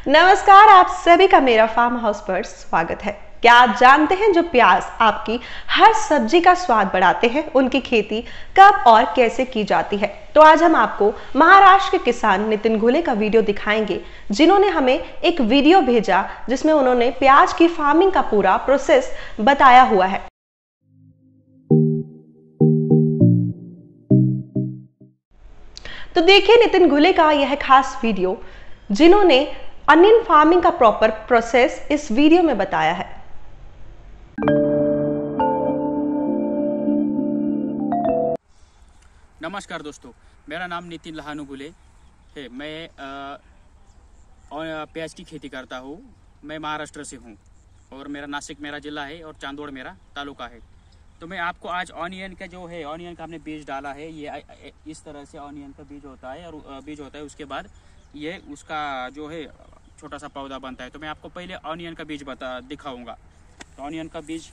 नमस्कार, आप सभी का मेरा फार्म हाउस पर स्वागत है। क्या आप जानते हैं जो प्याज आपकी हर सब्जी का स्वाद बढ़ाते हैं, उनकी खेती कब और कैसे की जाती है? तो आज हम आपको महाराष्ट्र के किसान नितिन घुले का वीडियो दिखाएंगे, जिन्होंने हमें एक वीडियो भेजा जिसमें उन्होंने प्याज की फार्मिंग का पूरा प्रोसेस बताया हुआ है। तो देखिए नितिन घुले का यह खास वीडियो, जिन्होंने अनियन फार्मिंग का प्रॉपर प्रोसेस इस वीडियो में बताया है। नमस्कार दोस्तों, मेरा नाम नितिन लहानू घुले है। मैं प्याज की खेती करता हूँ। मैं महाराष्ट्र से हूँ और मेरा नासिक मेरा जिला है और चांदोड़ मेरा तालुका है। तो मैं आपको आज ऑनियन का जो है, ऑनियन का हमने बीज डाला है। ये इस तरह से ऑनियन का बीज होता है और बीज होता है, उसके बाद ये उसका जो है छोटा सा पौधा बनता है। तो मैं आपको पहले ऑनियन का बीज दिखाऊंगा। तो ऑनियन का बीज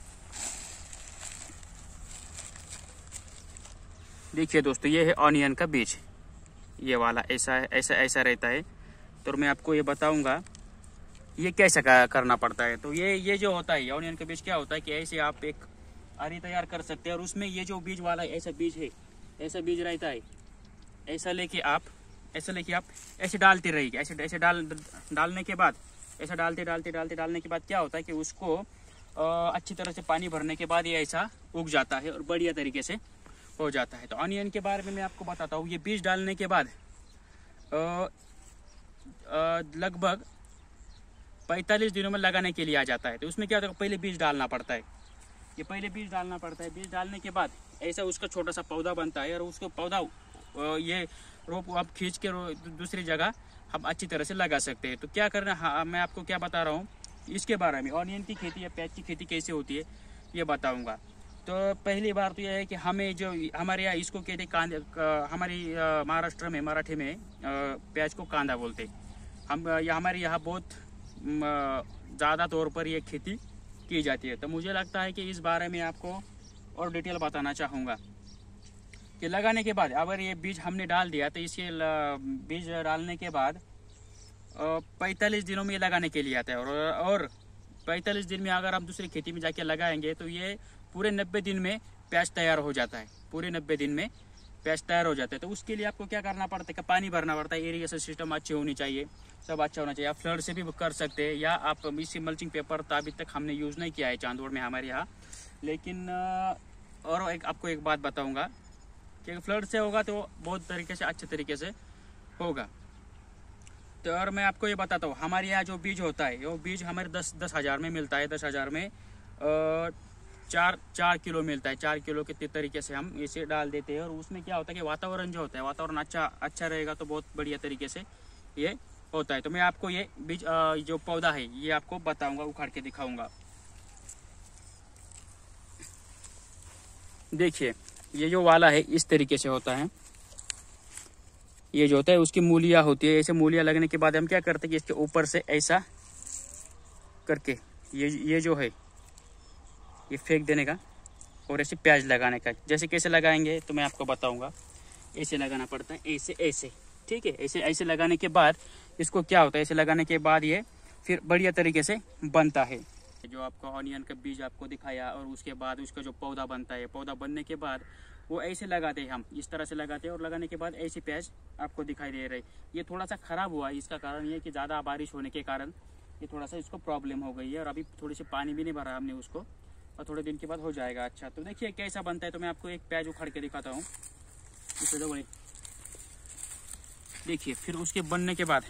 देखिए दोस्तों, ये है ऑनियन का बीज। ये वाला ऐसा रहता है। तो मैं आपको ये बताऊंगा ये कैसे करना पड़ता है। तो ये जो होता है ऑनियन का बीज, क्या होता है कि ऐसे आप एक आरी तैयार कर सकते हैं और उसमें ये जो बीज वाला ऐसा बीज है, ऐसा बीज रहता है। ऐसा लेके आप ऐसे डालते रहिए। ऐसे डालने के बाद ऐसा डालने के बाद क्या होता है कि उसको अच्छी तरह से पानी भरने के बाद ये ऐसा उग जाता है और बढ़िया तरीके से हो जाता है। तो ऑनियन के बारे में मैं आपको बताता हूँ। ये बीज डालने के बाद लगभग 45 दिनों में लगाने के लिए आ जाता है। तो उसमें क्या होता है, पहले बीज डालना पड़ता है। ये पहले बीज डालना पड़ता है। बीज डालने के बाद ऐसा उसका छोटा सा पौधा बनता है और उसको पौधा ये रोप आप खींच के दूसरी जगह हम अच्छी तरह से लगा सकते हैं। तो क्या करना, हाँ, मैं आपको क्या बता रहा हूँ इसके बारे में, ऑनियन की खेती या प्याज की खेती कैसे होती है ये बताऊँगा। तो पहली बार तो यह है कि हमें जो हमारे यहाँ इसको कहते कांदे, हमारी महाराष्ट्र में मराठी में प्याज को कांदा बोलते। हम हमारे यहाँ बहुत ज़्यादा तौर पर ये खेती की जाती है। तो मुझे लगता है कि इस बारे में आपको और डिटेल बताना चाहूँगा कि लगाने के बाद अगर ये बीज हमने डाल दिया तो इसके बीज डालने के बाद 45 दिनों में ये लगाने के लिए आता है और 45 दिन में अगर हम दूसरी खेती में जाके लगाएंगे तो ये पूरे 90 दिन में प्याज तैयार हो जाता है। पूरे 90 दिन में प्याज तैयार हो जाता है। तो उसके लिए आपको क्या करना पड़ता है कि पानी भरना पड़ता है। इरिगेशन सिस्टम अच्छी होनी चाहिए, सब अच्छा होना चाहिए। आप फ्लड से भी कर सकते हैं या आप इसी मल्चिंग पेपर तो अभी तक हमने यूज़ नहीं किया है चांदोड़ में हमारे यहाँ। लेकिन और आपको एक बात बताऊँगा कि फ्लड से होगा तो बहुत तरीके से अच्छे तरीके से होगा। तो और मैं आपको ये बताता हूँ, हमारे यहाँ जो बीज होता है वो बीज हमारे 10,000 में मिलता है। 10,000 में 4 किलो मिलता है। 4 किलो के तरीके से हम इसे डाल देते हैं। और उसमें क्या होता है कि वातावरण जो होता है, वातावरण अच्छा रहेगा तो बहुत बढ़िया तरीके से ये होता है। तो मैं आपको ये बीज जो पौधा है ये आपको बताऊँगा, उखाड़ के दिखाऊँगा। देखिए ये जो वाला है इस तरीके से होता है। ये जो होता है उसकी मूलियाँ होती है। ऐसे मूलियाँ लगने के बाद हम क्या करते हैं कि इसके ऊपर से ऐसा करके ये जो है ये फेंक देने का और ऐसे प्याज लगाने का। जैसे कैसे लगाएंगे तो मैं आपको बताऊंगा। ऐसे लगाना पड़ता है, ऐसे ठीक है। ऐसे लगाने के बाद इसको क्या होता है, ऐसे लगाने के बाद ये फिर बढ़िया तरीके से बनता है। जो आपको ऑनियन का बीज आपको दिखाया और उसके बाद उसका जो पौधा बनता है, पौधा बनने के बाद वो ऐसे लगाते हैं, हम इस तरह से लगाते हैं और लगाने के बाद ऐसे प्याज आपको दिखाई दे रहे। ये थोड़ा सा खराब हुआ है। इसका कारण ये कि ज़्यादा बारिश होने के कारण ये थोड़ा सा इसको प्रॉब्लम हो गई है और अभी थोड़ी सी पानी भी नहीं भरा हमने उसको, और थोड़े दिन के बाद हो जाएगा अच्छा। तो देखिए कैसा बनता है। तो मैं आपको एक प्याज उखाड़ के दिखाता हूँ। देखिए फिर उसके बनने के बाद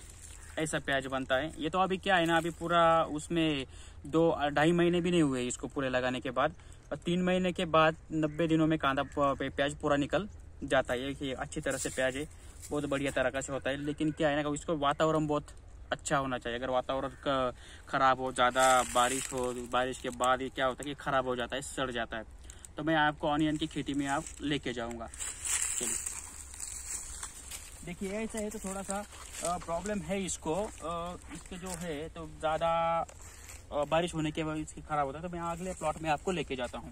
ऐसा प्याज बनता है। ये तो अभी क्या है ना, अभी पूरा उसमें 2-2.5 महीने भी नहीं हुए इसको पूरे लगाने के बाद, और 3 महीने के बाद 90 दिनों में कांदा प्याज पूरा निकल जाता है। ये अच्छी तरह से प्याज है, बहुत बढ़िया तरह से होता है। लेकिन क्या है ना, इसको वातावरण बहुत अच्छा होना चाहिए। अगर वातावरण खराब हो, ज़्यादा बारिश हो, बारिश के बाद ये क्या होता है कि खराब हो जाता है, सड़ जाता है। तो मैं आपको ऑनियन की खेती में आप लेके जाऊंगा। चलिए देखिए ऐसा है तो थोड़ा सा प्रॉब्लम है इसको। इसके जो है तो ज़्यादा बारिश होने के बाद इसकी खराब होता है। तो मैं अगले प्लॉट में आपको लेके जाता हूँ।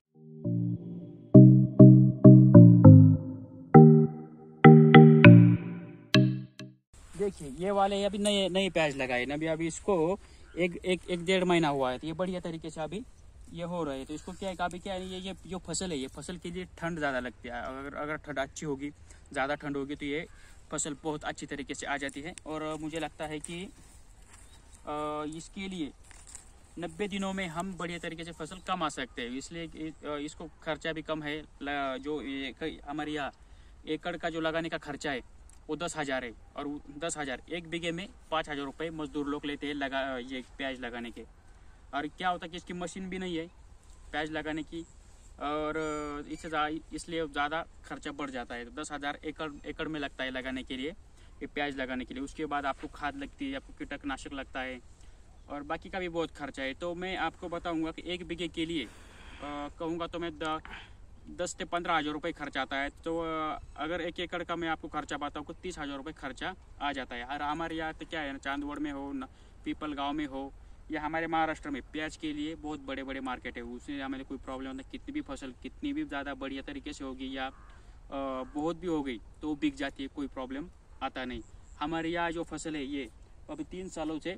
देखिए ये वाले अभी नए नए प्याज लगाए ना, अभी इसको एक डेढ़ महीना हुआ है, तो ये बढ़िया तरीके से अभी ये हो रहे हैं। तो इसको क्या है, अभी क्या है, ये जो फसल है, ये फसल के लिए ठंड ज़्यादा लगती है। अगर ठंड अच्छी होगी, ज़्यादा ठंड होगी, तो ये फसल बहुत अच्छी तरीके से आ जाती है। और मुझे लगता है कि इसके लिए 90 दिनों में हम बढ़िया तरीके से फसल कमा सकते हैं। इसलिए इसको खर्चा भी कम है। जो हमारे यहाँ एकड़ का जो लगाने का खर्चा है वो 10,000 है, और 10,000 एक बीघे में 5,000 रुपये मजदूर लोग लेते हैं ये प्याज लगाने के। और क्या होता है कि इसकी मशीन भी नहीं है प्याज लगाने की, और इसलिए ज़्यादा खर्चा बढ़ जाता है। तो 10,000 एकड़ में लगता है लगाने के लिए, ये प्याज लगाने के लिए। उसके बाद आपको खाद लगती है, आपको कीटनाशक लगता है, और बाकी का भी बहुत खर्चा है। तो मैं आपको बताऊंगा कि एक बीघे के लिए कहूँगा तो मैं 10 से 15,000 रुपये खर्च आता है। तो अगर 1 एकड़ का मैं आपको खर्चा बताऊँ तो 30,000 रुपये खर्चा आ जाता है। और हमारे यहाँ तो क्या है, चांदवड़ में हो, पीपल गाँव में हो, या हमारे महाराष्ट्र में प्याज के लिए बहुत बड़े बड़े मार्केट है। उसमें हमें कोई प्रॉब्लम नहीं, कितनी भी फसल कितनी भी ज़्यादा बढ़िया तरीके से होगी या बहुत भी हो गई तो बिक जाती है, कोई प्रॉब्लम आता नहीं। हमारे यहाँ जो फसल है ये अभी 3 सालों से,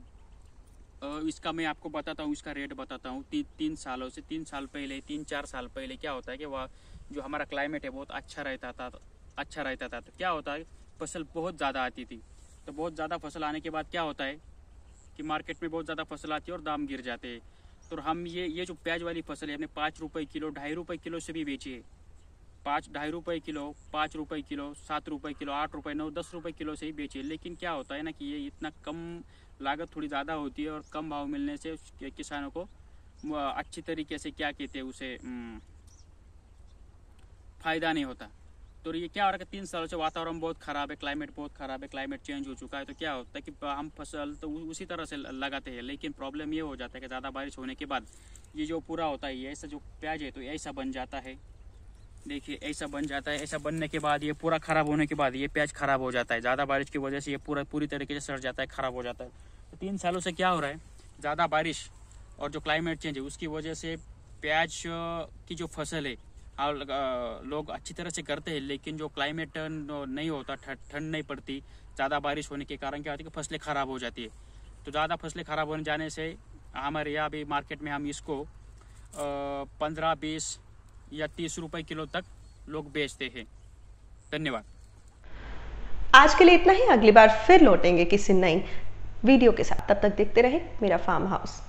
इसका मैं आपको बताता हूँ, इसका रेट बताता हूँ। 3 सालों से, 3 साल पहले, 3-4 साल पहले क्या होता है कि वह जो हमारा क्लाइमेट है बहुत अच्छा रहता था। तो क्या होता है, फसल बहुत ज़्यादा आती थी। तो बहुत ज़्यादा फसल आने के बाद क्या होता है कि मार्केट में बहुत ज़्यादा फसल आती है और दाम गिर जाते हैं। तो हम ये जो प्याज वाली फसल है हमने 5 रुपये किलो, 2.5 रुपये किलो से भी बेची है। 2.5 रुपये किलो, 5 रुपये किलो, 7 रुपये किलो, 8 रुपये, 9, 10 रुपये किलो से ही बेची है। लेकिन क्या होता है ना कि ये इतना कम, लागत थोड़ी ज़्यादा होती है, और कम भाव मिलने से किसानों को अच्छी तरीके से क्या कहते हैं उसे, फ़ायदा नहीं होता। तो ये क्या हो रहा है कि 3 सालों से वातावरण बहुत ख़राब है, क्लाइमेट बहुत ख़राब है, क्लाइमेट चेंज हो चुका है। तो क्या होता है कि हम फसल तो उसी तरह से लगाते हैं, लेकिन प्रॉब्लम ये हो जाता है कि ज़्यादा बारिश होने के बाद ये जो पूरा होता है, ये ऐसा जो प्याज है तो ऐसा बन जाता है। देखिए ऐसा बन जाता है। ऐसा बनने के बाद ये पूरा ख़राब होने के बाद ये प्याज ख़राब हो जाता है। ज़्यादा बारिश की वजह से ये पूरी तरीके से सड़ जाता है, ख़राब हो जाता है। तो 3 सालों से क्या हो रहा है, ज़्यादा बारिश और जो क्लाइमेट चेंज है उसकी वजह से प्याज की जो फसल है लोग अच्छी तरह से करते हैं, लेकिन जो क्लाइमेट नहीं होता, ठंड नहीं पड़ती, ज़्यादा बारिश होने के कारण क्या होता है कि फसलें ख़राब हो जाती है। तो ज़्यादा फसलें ख़राब होने जाने से हमारे यहाँ भी मार्केट में हम इसको 15, 20 या 30 रुपये किलो तक लोग बेचते हैं। धन्यवाद। आज के लिए इतना ही। अगली बार फिर लौटेंगे किसी नई वीडियो के साथ। तब तक देखते रहें मेरा फार्म हाउस।